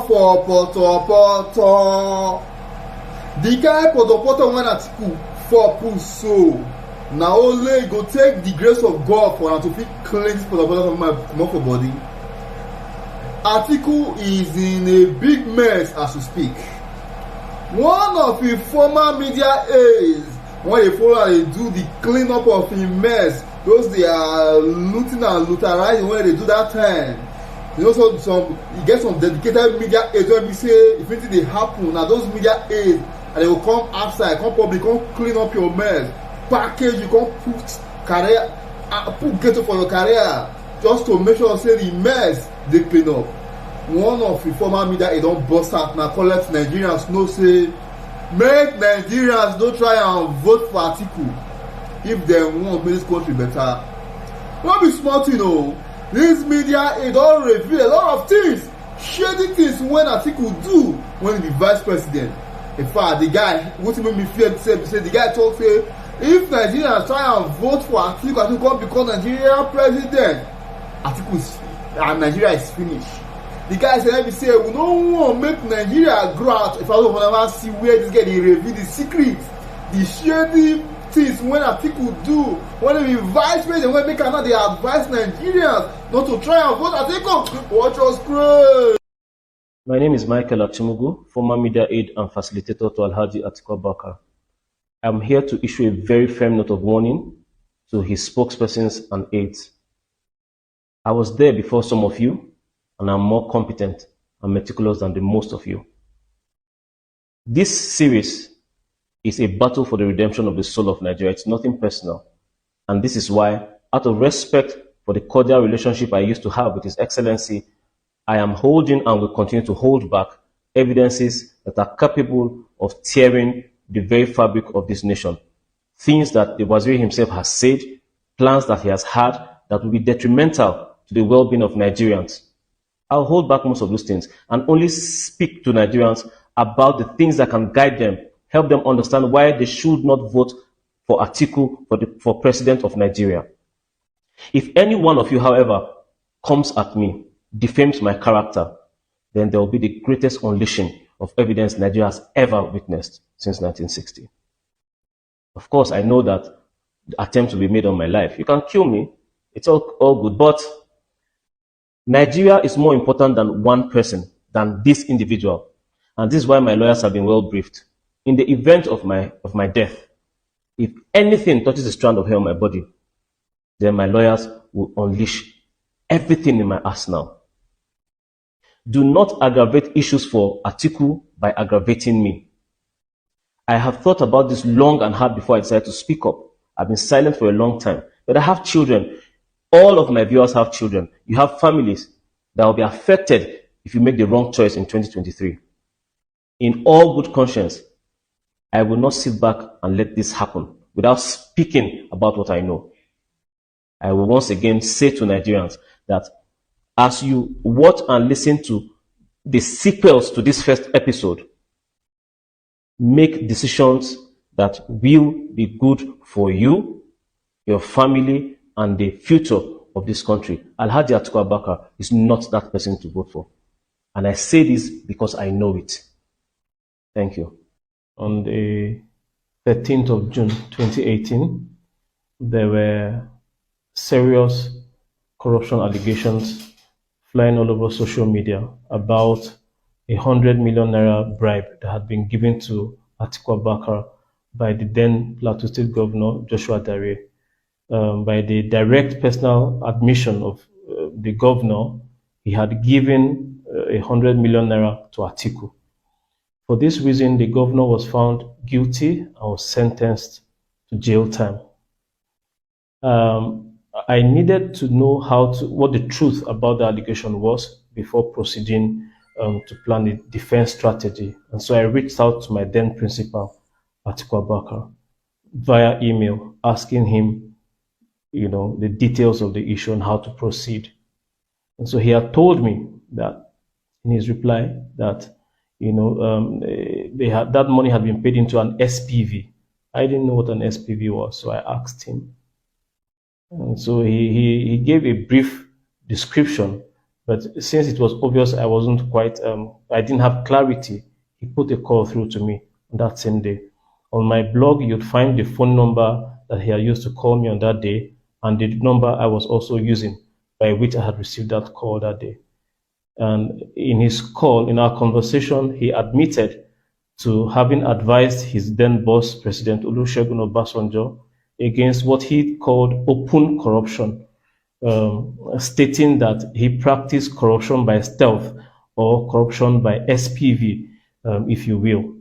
for potopoto. The guy potopoto when Atiku for push so. Now only go take the grace of God for am to fit clean this potopoto from my comot for body. Atiku is in a big mess as we speak. One of his former media aides, when they follow they do the clean up of his mess, those they are looting and looterizing when they do that time. You know, so you get some dedicated media aides when we say if anything dey happen, na those media aides and they will come outside, come public, come clean up your mess, package you, come put career, put ghetto for your career, just to make sure say the mess dey clean up. One of the former media aides don burst out na collect Nigerians know say make Nigerians no try and vote for Atiku if dem wan make this country better. No be small thing o. This media aide don reveal a lot of things, shady things wey Atiku do when he be vice president. In fact, the guy wetin make me fear say the guy talk say if Nigerians try and vote for Atiku come become Nigeria president, Nigeria is finished. The guy say let me say we no wan make Nigeria grow out. If I don't never see where this guy dey reveal the secret, the shady things when Atiku do when he be vice president, when make am now dey advise Nigerians not to try and vote Atiku. Watch us pray. My name is Michael Achimugu, former media aide and facilitator to Alhaji Atiku Abubakar. I'm here to issue a very firm note of warning to his spokespersons and aides. I was there before some of you, and I'm more competent and meticulous than the most of you. This series is a battle for the redemption of the soul of Nigeria. It's nothing personal. And this is why, out of respect for the cordial relationship I used to have with His Excellency, I am holding and will continue to hold back evidences that are capable of tearing the very fabric of this nation. Things that the Waziri himself has said, plans that he has had that will be detrimental to the well-being of Nigerians. I'll hold back most of those things and only speak to Nigerians about the things that can guide them, help them understand why they should not vote for Atiku for president of Nigeria. If any one of you, however, comes at me, defames my character, then there will be the greatest unleashing of evidence Nigeria has ever witnessed since 1960. Of course, I know that the attempts will be made on my life. You can kill me. It's all good. But Nigeria is more important than one person, than this individual. And this is why my lawyers have been well briefed. In the event of my death, if anything touches a strand of hair on my body, then my lawyers will unleash everything in my arsenal. Do not aggravate issues for Atiku by aggravating me. I have thought about this long and hard before I decided to speak up. I've been silent for a long time, but I have children. All of my viewers have children. You have families that will be affected if you make the wrong choice in 2023. In all good conscience, I will not sit back and let this happen without speaking about what I know. I will once again say to Nigerians that as you watch and listen to the sequels to this first episode, make decisions that will be good for you, your family, and the future of this country. Alhaji Atiku Abubakar is not that person to vote for. And I say this because I know it. Thank you. On the 13th of June 2018, there were serious corruption allegations flying all over social media about 100 million naira bribe that had been given to Atiku Abubakar by the then Plateau State Governor Joshua Dare. By the direct personal admission of the governor, he had given 100 million naira to Atiku. For this reason, the governor was found guilty and was sentenced to jail time. I needed to know what the truth about the allegation was before proceeding to plan a defense strategy. And so I reached out to my then principal, Atiku Abubakar, via email, asking him, the details of the issue and how to proceed. And so he had told me that in his reply that, that money had been paid into an SPV. I didn't know what an SPV was, so I asked him. And so he gave a brief description But since it was obvious I wasn't quite, I didn't have clarity, he put a call through to me on that same day. On my blog, you'd find the phone number that he had used to call me on that day and the number I was also using by which I had received that call that day. And in his call, in our conversation, he admitted to having advised his then boss, President Olusegun Obasanjo, against what he called open corruption, stating that he practiced corruption by stealth or corruption by SPV, if you will.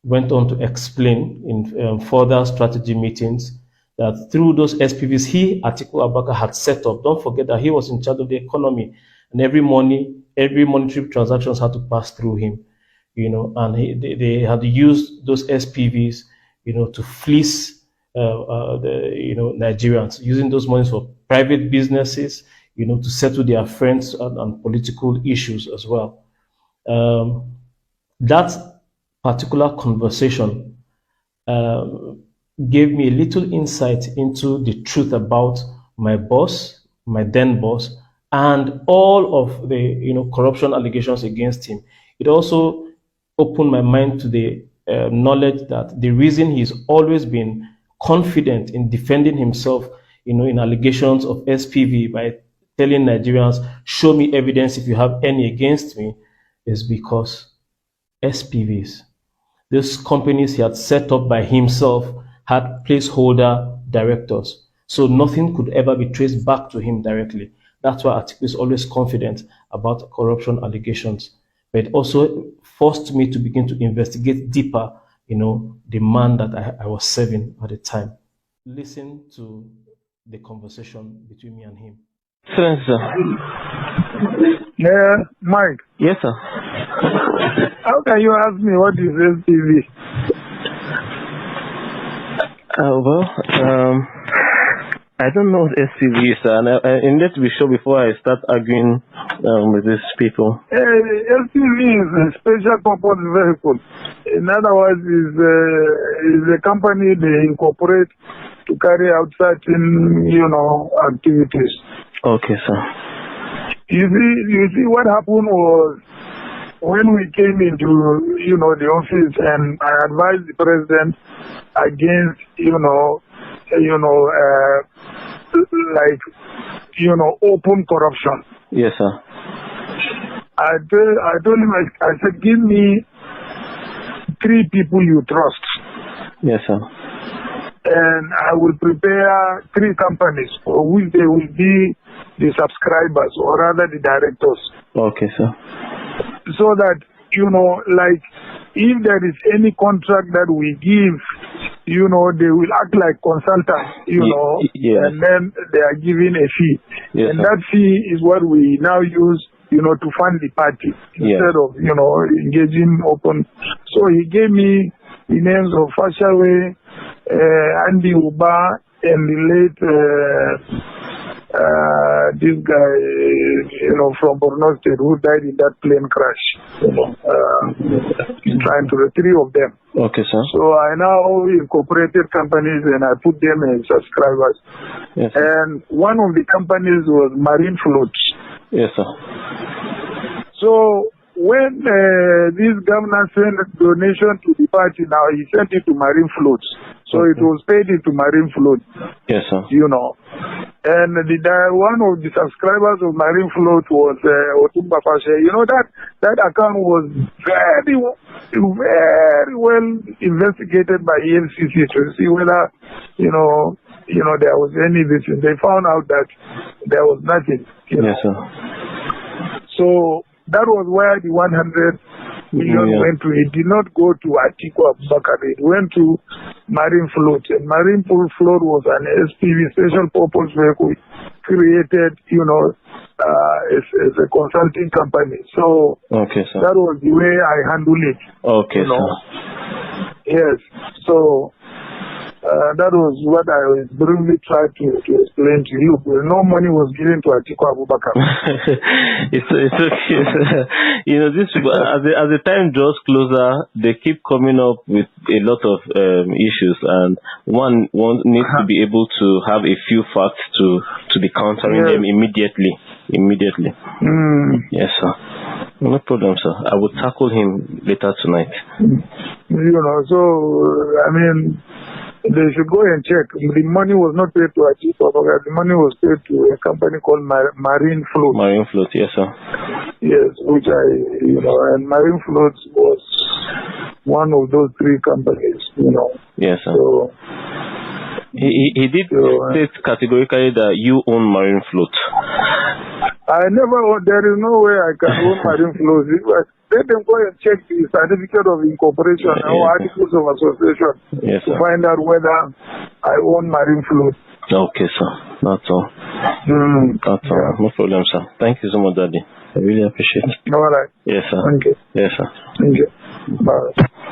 Went on to explain in further strategy meetings that through those SPVs he, Atiku Abubakar, had set up. Don't forget that he was in charge of the economy, and every monetary transactions had to pass through him, and they had used those SPVs, to fleece Nigerians, using those monies for private businesses, to settle their friends and political issues as well. That particular conversation gave me a little insight into the truth about my boss, my then boss, and all of the corruption allegations against him. It also opened my mind to the knowledge that the reason he's always been confident in defending himself, in allegations of SPV by telling Nigerians, show me evidence if you have any against me, is because SPVs, these companies he had set up by himself, had placeholder directors. So nothing could ever be traced back to him directly. That's why Atiku is always confident about corruption allegations. But it also forced me to begin to investigate deeper, the man that I was serving at the time. Listen to the conversation between me and him. Excellent, sir. Yeah, Mike. Yes, sir. How can you ask me what is SPV? I don't know what SPV is, sir, and I need to be sure before I start arguing with these people. SPV is a special purpose vehicle. In other words, is a company they incorporate to carry out certain, activities. Okay, sir. You see what happened was when we came into, the office, and I advised the president against, open corruption. Yes, sir. I told him, I said, give me 3 people you trust. Yes, sir. And I will prepare 3 companies for which they will be the subscribers, or rather the directors. Okay, sir. So that, if there is any contract that we give, they will act like consultants, yes. And then they are given a fee. Yes, and sir. that fee is what we now use, to fund the party instead of, engaging open. So he gave me the names of Fashawe, Andy Uba, and the late this guy, from Borno State, who died in that plane crash. Trying to the 3 of them. Okay, sir. So I now incorporated companies and I put them as subscribers. Yes, sir. And one of the companies was Marine Floats. Yes, sir. So when this governor sent a donation to the party, now he sent it to Marine Floats. So it was paid into Marine Float. Yes, sir. And one of the subscribers of Marine Float was Otumba Fashe. That account was very well investigated by EFCC to see whether, there was any vision. They found out that there was nothing. Yes, sir. So that was where the 100 million went to. It did not go to Atiku Abubakar. It went to Marine Float. And Marine Float was an SPV, special purpose vehicle, created, as a consulting company. So okay, sir. That was the way I handled it. Okay, sir. Yes. So that was what I briefly tried to explain to you. No money was given to Atiku Abubakar. it's okay. These people, as the time draws closer, they keep coming up with a lot of issues, and one needs to be able to have a few facts to be countering them immediately. immediately. Yes, sir. No problem, sir. I will tackle him later tonight. So, I mean, they should go and check. The money was not paid to Atiku. The money was paid to a company called Marine Float. Marine Float, yes, sir. Yes, which and Marine Float was one of those three companies, Yes, sir. So, he did state categorically that you own Marine Float. I never own, there is no way I can own Marine Float. Let them go and check the certificate of incorporation or articles of association to find out whether I own Marine Float. Okay, sir. That's all. That's all. No problem, sir. Thank you so much, Daddy. I really appreciate it. All right. Yes, sir. Thank you. Yes, sir. Thank you. Bye.